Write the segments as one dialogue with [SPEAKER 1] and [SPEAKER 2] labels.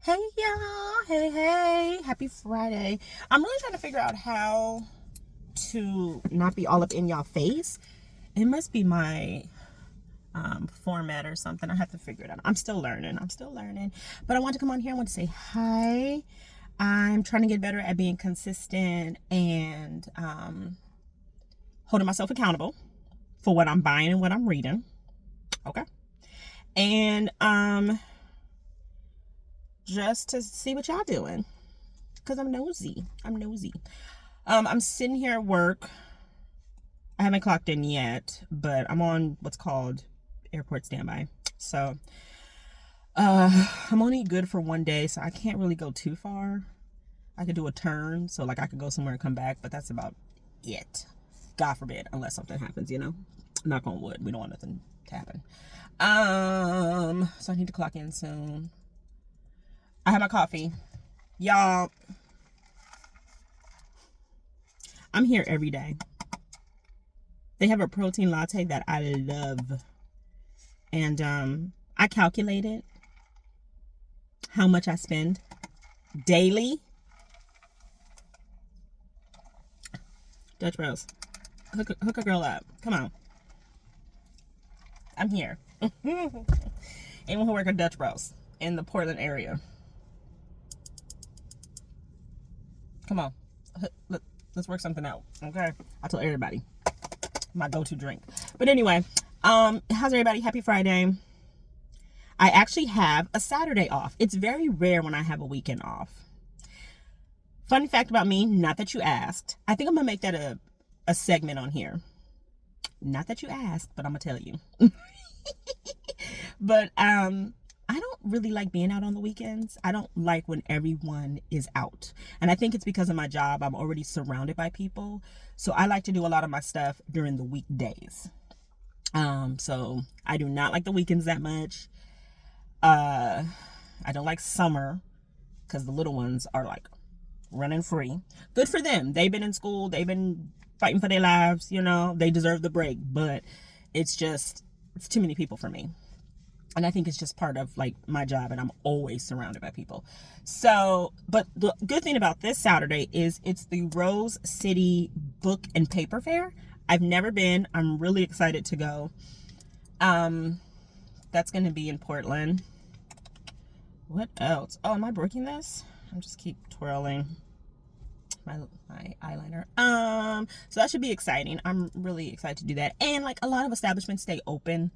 [SPEAKER 1] Hey y'all, hey, happy Friday. I'm really trying to figure out how to not be all up in y'all face. It must be my format or something. I have to figure it out. I'm still learning. But I want to come on here. I want to say hi. I'm trying to get better at being consistent and holding myself accountable for what I'm buying and what I'm reading. Okay. And just to see what y'all doing. Because I'm nosy. I'm sitting here at work. I haven't clocked in yet, but I'm on what's called airport standby. So I'm only good for one day, so I can't really go too far. I could do a turn, so like I could go somewhere and come back, but that's about it. God forbid, unless something happens, Knock on wood. We don't want nothing to happen. So I need to clock in soon. I have my coffee. Y'all, I'm here every day. They have a protein latte that I love. And I calculated how much I spend daily. Dutch Bros. Hook a girl up. Come on. I'm here. Anyone who work at Dutch Bros in the Portland area. Come on. Let's work something out. Okay? I tell everybody. My go-to drink. But anyway, how's everybody? Happy Friday. I actually have a Saturday off. It's very rare when I have a weekend off. Fun fact about me, not that you asked. I think I'm gonna make that a segment on here. Not that you asked, but I'm gonna tell you. But I don't really like being out on the weekends. I don't like when everyone is out. And I think it's because of my job. I'm already surrounded by people. So I like to do a lot of my stuff during the weekdays. So I do not like the weekends that much. I don't like summer because the little ones are like running free. Good for them. They've been in school. They've been fighting for their lives. They deserve the break. But it's too many people for me. And I think it's just part of like my job, and I'm always surrounded by people. So, but the good thing about this Saturday is it's the Rose City Book and Paper Fair. I've never been. I'm really excited to go. That's going to be in Portland. What else? Oh, am I breaking this? I'm just keep twirling my eyeliner. So that should be exciting. I'm really excited to do that. And like a lot of establishments stay open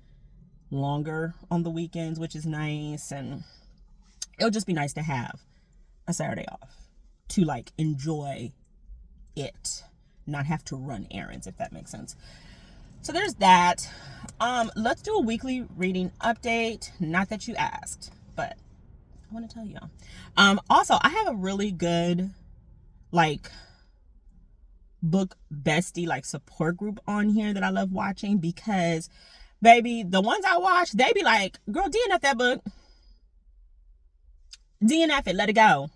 [SPEAKER 1] longer on the weekends, which is nice, and it'll just be nice to have a Saturday off to like enjoy it, not have to run errands, if that makes sense. So there's that. Let's do a weekly reading update. Not that you asked, but I want to tell y'all. Also, I have a really good like book bestie like support group on here that I love watching, because baby, the ones I watch, they be like, girl, DNF that book. DNF it, let it go.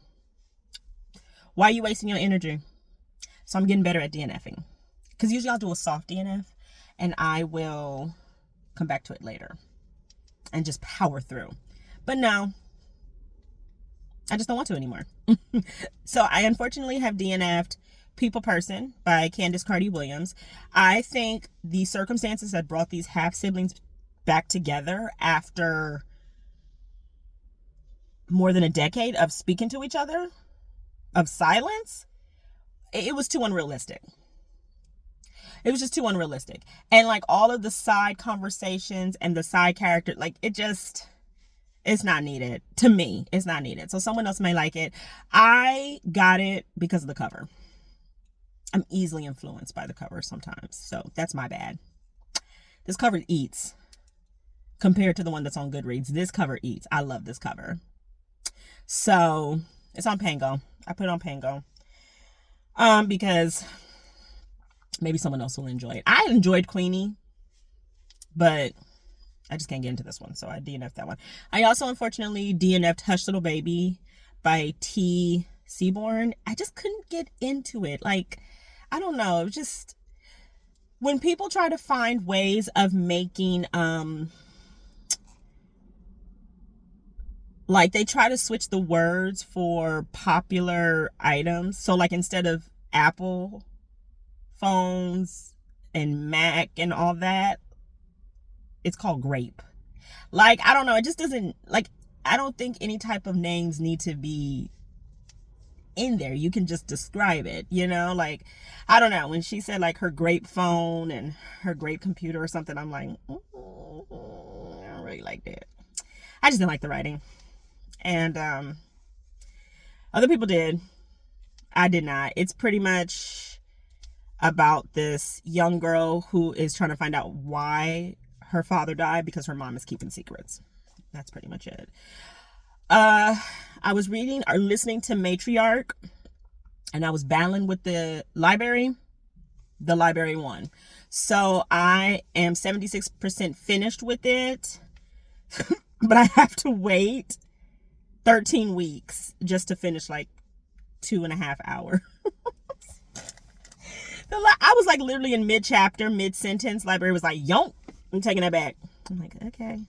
[SPEAKER 1] Why are you wasting your energy? So I'm getting better at DNFing. Because usually I'll do a soft DNF and I will come back to it later and just power through. But no, I just don't want to anymore. So I unfortunately have DNF'd People Person by Candace Carty Williams. I think the circumstances that brought these half siblings back together after more than a decade of speaking to each other, of silence, it was too unrealistic. It was just too unrealistic. And like all of the side conversations and the side character, like it's not needed. To me, it's not needed. So someone else may like it. I got it because of the cover. I'm easily influenced by the cover sometimes. So that's my bad. This cover eats compared to the one that's on Goodreads. This cover eats. I love this cover. So it's on Pango. I put it on Pango. Because maybe someone else will enjoy it. I enjoyed Queenie, but I just can't get into this one. So I DNF'd that one. I also unfortunately DNF'd Hush Little Baby by T. Seaborn. I just couldn't get into it. Like, I don't know. Just when people try to find ways of making Like they try to switch the words for popular items. So like instead of Apple phones and Mac and all that, it's called grape. Like, I don't know, it just doesn't, like, I don't think any type of names need to be in there. You can just describe it, you know? Like, I don't know, when she said like her grape phone and her grape computer or something, I'm like, I don't really like that. I just didn't like the writing. And other people did. I did not. It's pretty much about this young girl who is trying to find out why her father died, because her mom is keeping secrets. That's pretty much it. I was reading or listening to Matriarch, and I was battling with the library. The library won. So I am 76% finished with it, but I have to wait 13 weeks just to finish like 2.5 hours. I was like literally in mid-chapter, mid-sentence. Library was like, "Yonk, I'm taking that back." I'm like, okay.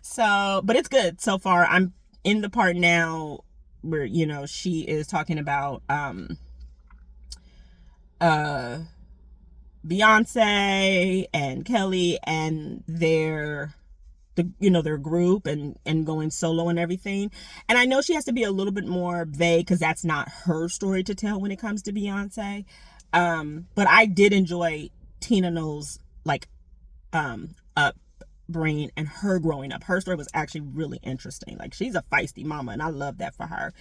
[SPEAKER 1] So, but it's good so far. I'm in the part now where, you know, she is talking about Beyonce and Kelly and their group and going solo and everything. And I know she has to be a little bit more vague because that's not her story to tell when it comes to Beyonce. But I did enjoy Tina Knowles' like upbringing and her growing up. Her story was actually really interesting. Like, she's a feisty mama, and I love that for her.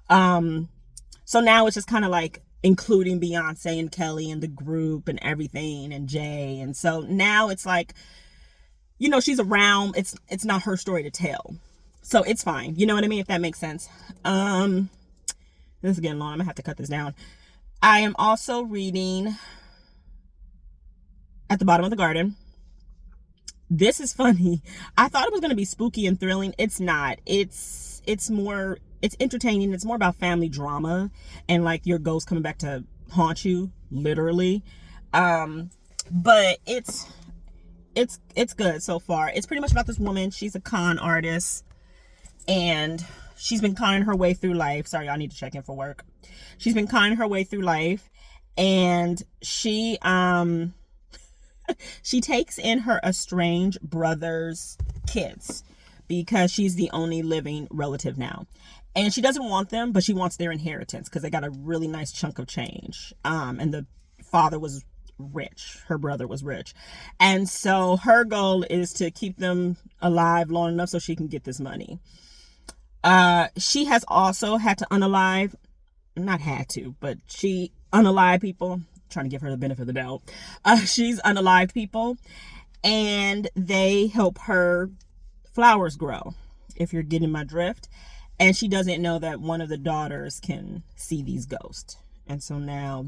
[SPEAKER 1] So now it's just kind of like including Beyonce and Kelly and the group and everything and Jay. And so now it's like, you know, she's around. It's not her story to tell. So it's fine. You know what I mean? If that makes sense. This is getting long. I'm gonna have to cut this down. I am also reading At the Bottom of the Garden. This is funny. I thought it was gonna be spooky and thrilling. It's not. It's entertaining. It's more about family drama and like your ghost coming back to haunt you, literally. But it's good so far. It's pretty much about this woman. She's a con artist, and she's been conning her way through life. Sorry, I need to check in for work. She's been conning her way through life, and she she takes in her estranged brother's kids because she's the only living relative now. And she doesn't want them, but she wants their inheritance because they got a really nice chunk of change. And the father was rich. Her brother was rich. And so her goal is to keep them alive long enough so she can get this money. She has also had to unalive, not had to, but she unalived people, trying to give her the benefit of the doubt. She's unalived people, and they help her flowers grow, if you're getting my drift. And she doesn't know that one of the daughters can see these ghosts. And so now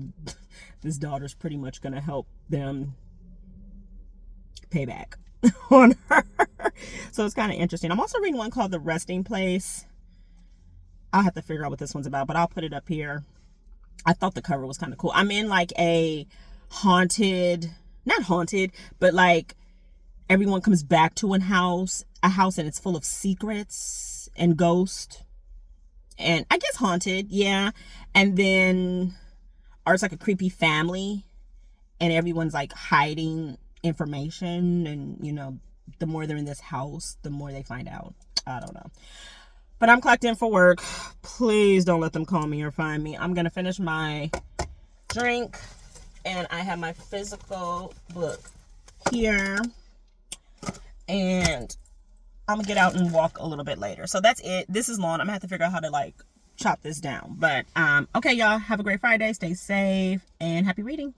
[SPEAKER 1] this daughter's pretty much going to help them pay back on her. So it's kind of interesting. I'm also reading one called The Resting Place. I'll have to figure out what this one's about, but I'll put it up here. I thought the cover was kind of cool. I'm in like a haunted, not haunted, but like everyone comes back to a house and it's full of secrets and ghosts. And I guess haunted, yeah. And then, or it's like a creepy family, and everyone's like hiding information, and you know, the more they're in this house, the more they find out. I don't know. But I'm clocked in for work. Please don't let them call me or find me. I'm gonna finish my drink, and I have my physical book here, and I'm gonna get out and walk a little bit later. So that's it. This is long. I'm gonna have to figure out how to like chop this down. But okay, y'all, have a great Friday. Stay safe and happy reading.